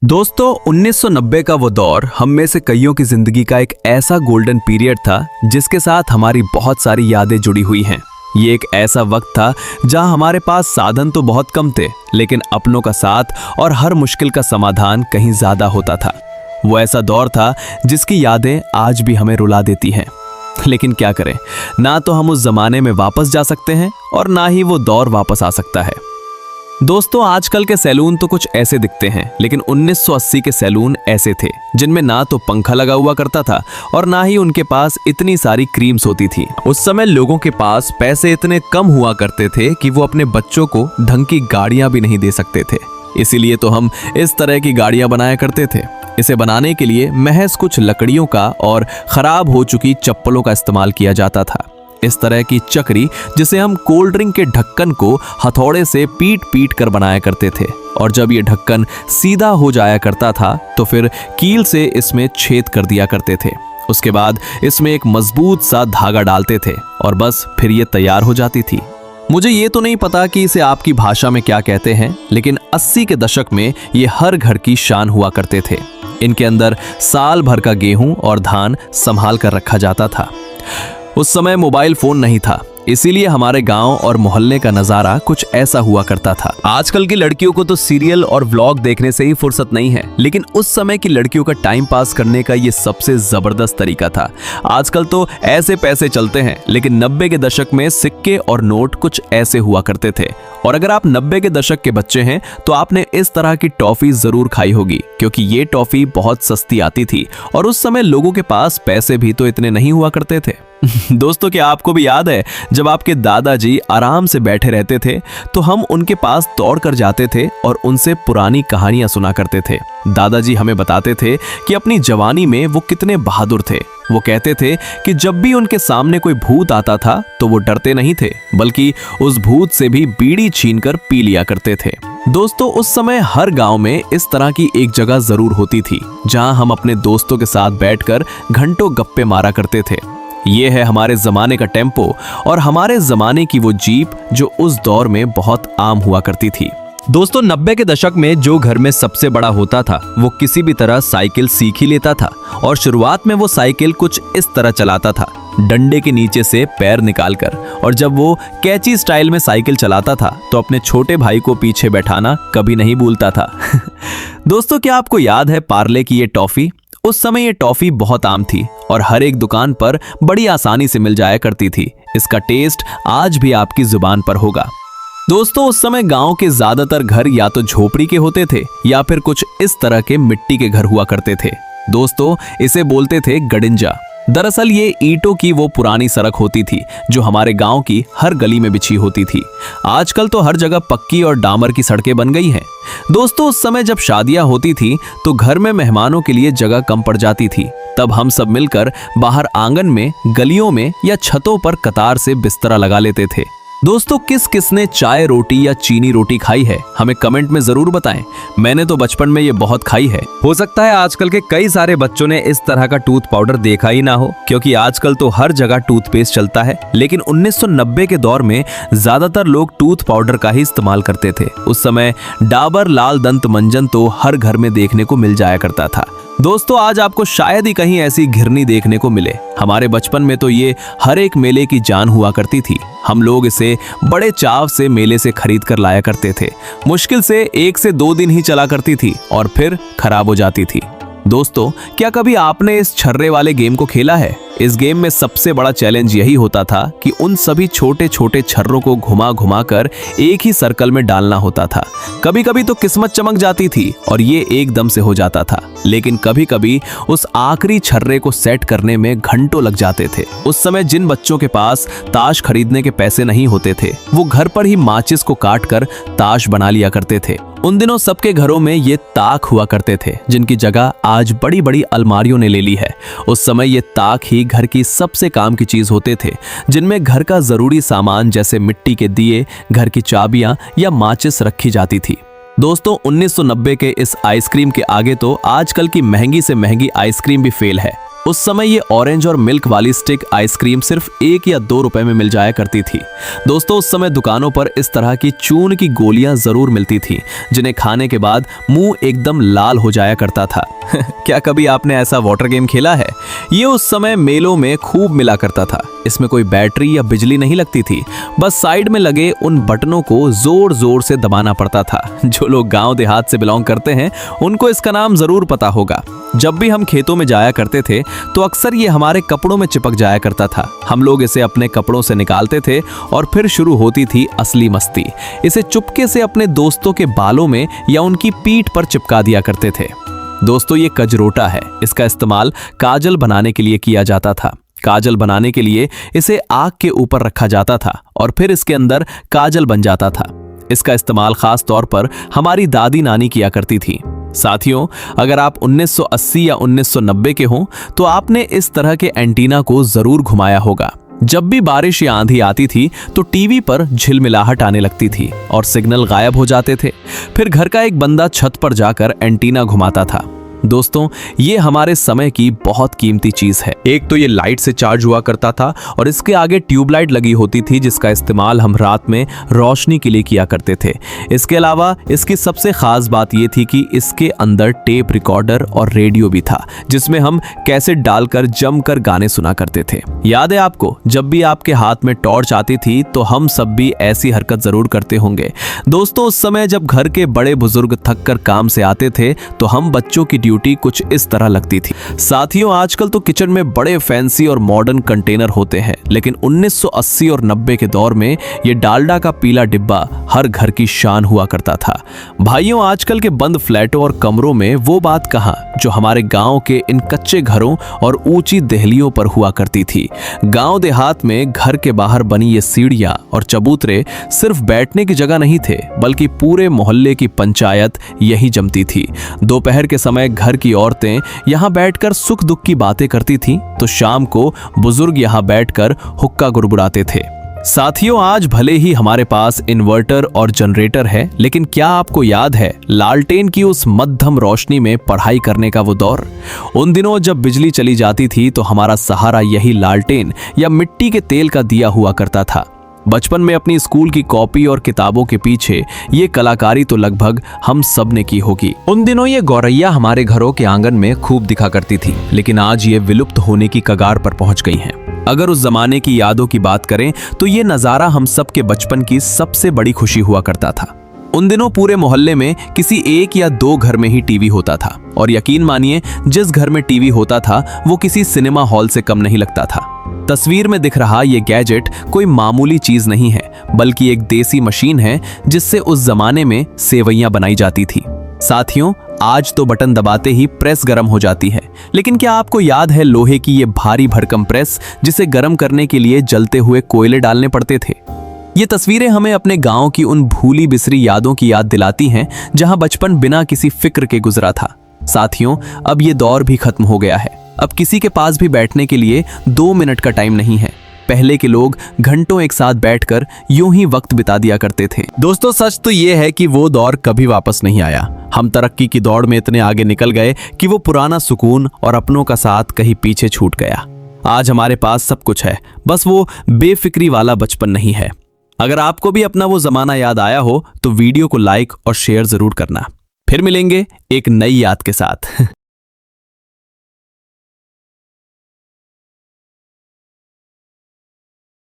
दोस्तों 1990 का वो दौर हम में से कईयों की जिंदगी का एक ऐसा गोल्डन पीरियड था जिसके साथ हमारी बहुत सारी यादें जुड़ी हुई हैं। ये एक ऐसा वक्त था जहां हमारे पास साधन तो बहुत कम थे, लेकिन अपनों का साथ और हर मुश्किल का समाधान कहीं ज्यादा होता था। वो ऐसा दौर था जिसकी यादें आज भी हमें रुला देती हैं। लेकिन क्या करें, ना तो हम उस जमाने में वापस जा सकते हैं और ना ही वो दौर वापस आ सकता है। दोस्तों आजकल के सैलून तो कुछ ऐसे दिखते हैं, लेकिन 1980 के सैलून ऐसे थे जिनमें ना तो पंखा लगा हुआ करता था और ना ही उनके पास इतनी सारी क्रीम्स होती थी। उस समय लोगों के पास पैसे इतने कम हुआ करते थे कि वो अपने बच्चों को ढंग की गाड़ियां भी नहीं दे सकते थे। इसीलिए तो हम इस तरह की गाड़ियां बनाया करते थे। इसे बनाने के लिए महज कुछ लकड़ियों का और खराब हो चुकी चप्पलों का इस्तेमाल किया जाता था। इस तरह की चक्री जिसे हम कोल्ड ड्रिंक के ढक्कन को हथौड़े से पीट पीट कर बनाया करते थे, और जब ये ढक्कन सीधा हो जाया करता था तो फिर कील से इसमें छेद कर दिया करते थे। उसके बाद इसमें एक मजबूत सा धागा डालते थे और बस फिर ये तैयार हो जाती थी। मुझे ये तो नहीं पता कि इसे आपकी भाषा में क्या कहते हैं, लेकिन 80 के दशक में ये हर घर की शान हुआ करते थे। इनके अंदर साल भर का गेहूं और धान संभाल कर रखा जाता था। उस समय मोबाइल फोन नहीं था, इसीलिए हमारे गांव और मोहल्ले का नजारा कुछ ऐसा हुआ करता था। आजकल की लड़कियों को तो सीरियल और व्लॉग देखने से ही फुर्सत नहीं है, लेकिन उस समय की लड़कियों का टाइम पास करने का ये सबसे जबरदस्त तरीका था। आजकल तो ऐसे पैसे चलते हैं, लेकिन 90 के दशक में सिक्के और नोट कुछ ऐसे हुआ करते थे। और अगर आप 90 के दशक के बच्चे हैं तो आपने इस तरह की टॉफी जरूर खाई होगी, क्योंकि ये टॉफी बहुत सस्ती आती थी और उस समय लोगों के पास पैसे भी तो इतने नहीं हुआ करते थे। दोस्तों क्या आपको भी याद है जब आपके दादाजी आराम से बैठे रहते थे तो हम उनके पास दौड़ कर जाते थे और उनसे पुरानी कहानियां सुना करते थे। दादाजी हमें बताते थे कि अपनी जवानी में वो कितने बहादुर थे। वो कहते थे कि जब भी उनके सामने कोई भूत आता था तो वो डरते नहीं थे, बल्कि उस भूत से भी बीड़ी छीनकर पी लिया करते थे। दोस्तों उस समय हर गांव में इस तरह की एक जगह जरूर होती थी जहां हम अपने दोस्तों के साथ बैठकर घंटों गप्पे मारा करते थे। ये है हमारे जमाने का टेम्पो और हमारे जमाने की वो जीप जो उस दौर में बहुत आम हुआ करती थी। दोस्तों 90 के दशक में जो घर में सबसे बड़ा होता था वो किसी भी तरह साइकिल सीख ही लेता था, और शुरुआत में वो साइकिल कुछ इस तरह चलाता था, डंडे के नीचे से पैर निकालकर। और जब वो कैची स्टाइल में साइकिल चलाता था तो अपने छोटे भाई को पीछे बैठाना कभी नहीं भूलता था। दोस्तों क्या आपको याद है पार्ले की ये टॉफी? उस समय ये टॉफी बहुत आम थी और हर एक दुकान पर बड़ी आसानी से मिल जाया करती थी। इसका टेस्ट आज भी आपकी जुबान पर होगा। दोस्तों उस समय गांव के ज्यादातर घर या तो झोपड़ी के होते थे या फिर कुछ इस तरह के मिट्टी के घर हुआ करते थे। दोस्तों इसे बोलते थे गडिंजा। दरअसल ये ईंटों की वो पुरानी सड़क होती थी जो हमारे गांव की हर गली में बिछी होती थी। आजकल तो हर जगह पक्की और डामर की सड़कें बन गई हैं। दोस्तों उस समय जब शादियां होती थी तो घर में मेहमानों के लिए जगह कम पड़ जाती थी। तब हम सब मिलकर बाहर आंगन में, गलियों में या छतों पर कतार से बिस्तरा लगा लेते थे। दोस्तों किस किस ने चाय रोटी या चीनी रोटी खाई है, हमें कमेंट में जरूर बताएं। मैंने तो बचपन में ये बहुत खाई है। हो सकता है आजकल के कई सारे बच्चों ने इस तरह का टूथ पाउडर देखा ही ना हो, क्योंकि आजकल तो हर जगह टूथपेस्ट चलता है। लेकिन 1990 के दौर में ज्यादातर लोग टूथ पाउडर का ही इस्तेमाल करते थे। उस समय डाबर लाल दंत मंजन तो हर घर में देखने को मिल जाया करता था। दोस्तों आज आपको शायद ही कहीं ऐसी घिरनी देखने को मिले। हमारे बचपन में तो ये हर एक मेले की जान हुआ करती थी। हम लोग इसे बड़े चाव से मेले से खरीद कर लाया करते थे। मुश्किल से 1 से 2 दिन ही चला करती थी और फिर खराब हो जाती थी। दोस्तों क्या कभी आपने इस छर्रे वाले गेम को खेला है? इस गेम में सबसे बड़ा चैलेंज यही होता था कि उन सभी छोटे छोटे छर्रों को घुमा घुमा कर एक ही सर्कल में डालना होता था। कभी कभी तो किस्मत चमक जाती थी और ये एकदम से हो जाता था, लेकिन कभी कभी उस आखिरी छर्रे को सेट करने में घंटों लग जाते थे। उस समय जिन बच्चों के पास ताश खरीदने के पैसे नहीं होते थे वो घर पर ही माचिस को काट कर ताश बना लिया करते थे। उन दिनों सबके घरों में ये ताक हुआ करते थे, जिनकी जगह आज बड़ी बड़ी अलमारियों ने ले ली है। उस समय ये ताक ही घर की सबसे काम की चीज होते थे, जिनमें घर का जरूरी सामान जैसे मिट्टी के दिए, घर की चाबियां या माचिस रखी जाती थी। दोस्तों 1990 के इस आइसक्रीम के आगे तो आजकल की महंगी से महंगी आइसक्रीम भी फेल है। उस समय ये ऑरेंज और मिल्क वाली स्टिक आइसक्रीम सिर्फ 1 या 2 रुपए में मिल जाया करती थी। दोस्तों उस समय दुकानों पर इस तरह की चून की गोलियां जरूर मिलती थी, जिन्हें खाने के बाद मुंह एकदम लाल हो जाया करता था। क्या कभी आपने ऐसा वाटर गेम खेला है? ये उस समय मेलों में खूब मिला करता था। इसमें कोई बैटरी या बिजली नहीं लगती थी, बस साइड में लगे उन बटनों को जोर जोर से दबाना पड़ता था। जो लोग गांव देहात से बिलोंग करते हैं उनको इसका नाम जरूर पता होगा। जब भी हम खेतों में जाया करते थे तो अक्सर ये हमारे कपड़ों में चिपक जाया करता था। हम लोग इसे अपने कपड़ों से निकालते थे और फिर शुरू होती थी असली मस्ती। इसे चुपके से अपने दोस्तों के बालों में या उनकी पीठ पर चिपका दिया करते थे। दोस्तों ये कजरोटा है। इसका इस्तेमाल काजल बनाने के लिए किया जाता था। काजल बनाने के लिए इसे आग के ऊपर रखा जाता था और फिर इसके अंदर काजल बन जाता था। इसका इस्तेमाल खास तौर पर हमारी दादी नानी किया करती थी। साथियों, अगर आप 1980 या 1990 के हों तो आपने इस तरह के एंटीना को जरूर घुमाया होगा। जब भी बारिश या आंधी आती थी तो टीवी पर झिलमिलाहट आने लगती थी और सिग्नल गायब हो जाते थे। फिर घर का एक बंदा छत पर जाकर एंटीना घुमाता था। दोस्तों ये हमारे समय की बहुत कीमती चीज है। एक तो ये लाइट से चार्ज हुआ करता था और इसके आगे ट्यूबलाइट लगी होती थी, जिसका इस्तेमाल हम रात में रोशनी के लिए किया करते थे। इसके अलावा इसकी सबसे खास बात ये थी कि इसके अंदर टेप रिकॉर्डर और रेडियो भी था, जिसमें हम कैसेट डालकर जमकर गाने सुना करते थे। याद है आपको, जब भी आपके हाथ में टॉर्च आती थी तो हम सब भी ऐसी हरकत जरूर करते होंगे। दोस्तों उस समय जब घर के बड़े बुजुर्ग थक कर काम से आते थे तो हम बच्चों की ड्यूटी कुछ इस तरह लगती थी। साथियों आजकल तो किचन में बड़े फैंसी और मॉडर्न कंटेनर होते हैं, लेकिन 1980 और 90 के दौर में ये डालडा का पीला डिब्बा हर घर की शान हुआ करता था। भाइयों आजकल के बंद फ्लैटों और कमरों में वो बात कहां जो हमारे गांव के इन कच्चे घरों और ऊंची देहलियों पर हुआ करती थी। गांव देहात में घर के बाहर बनी ये सीढ़ियां और चबूतरे सिर्फ बैठने की जगह नहीं थे, बल्कि पूरे मोहल्ले की पंचायत यही जमती थी। दोपहर के समय घर की औरतें यहां बैठकर सुख दुख की बातें करती थीं, तो शाम को बुजुर्ग यहां बैठकर हुक्का गुड़गुड़ाते थे। साथियों आज भले ही हमारे पास इन्वर्टर और जनरेटर है, लेकिन क्या आपको याद है लालटेन की उस मध्यम रोशनी में पढ़ाई करने का वो दौर? उन दिनों जब बिजली चली जाती थी तो हमारा सहारा यही लालटेन या मिट्टी के तेल का दिया हुआ करता था। बचपन में अपनी स्कूल की कॉपी और किताबों के पीछे ये कलाकारी तो लगभग हम सब ने की होगी। उन दिनों ये गौरैया हमारे घरों के आंगन में खूब दिखा करती थी, लेकिन आज ये विलुप्त होने की कगार पर पहुंच गई हैं। अगर उस जमाने की यादों की बात करें तो ये नजारा हम सब के बचपन की सबसे बड़ी खुशी हुआ करता था। उन दिनों पूरे मोहल्ले में किसी 1 या 2 घर में ही टीवी होता था, और यकीन मानिए जिस घर में टीवी होता था वो किसी सिनेमा हॉल से कम नहीं लगता था। तस्वीर में दिख रहा ये गैजेट कोई मामूली चीज नहीं है, बल्कि एक देसी मशीन है जिससे उस जमाने में सेवइयां बनाई जाती थी। साथियों आज तो बटन दबाते ही प्रेस गर्म हो जाती है, लेकिन क्या आपको याद है लोहे की ये भारी भरकम प्रेस जिसे गर्म करने के लिए जलते हुए कोयले डालने पड़ते थे? ये तस्वीरें हमें अपने गांव की उन भूली बिसरी यादों की याद दिलाती हैं, जहां बचपन बिना किसी फिक्र के गुजरा था। साथियों अब ये दौर भी खत्म हो गया है। अब किसी के पास भी बैठने के लिए 2 मिनट का टाइम नहीं है। पहले के लोग घंटों एक साथ बैठकर यूं ही वक्त बिता दिया करते थे। दोस्तों सच तो ये है कि वो दौर कभी वापस नहीं आया। हम तरक्की की दौड़ में इतने आगे निकल गए कि वो पुराना सुकून और अपनों का साथ कहीं पीछे छूट गया। आज हमारे पास सब कुछ है, बस वो बेफिक्री वाला बचपन नहीं है। अगर आपको भी अपना वो जमाना याद आया हो तो वीडियो को लाइक और शेयर जरूर करना। फिर मिलेंगे एक नई याद के साथ।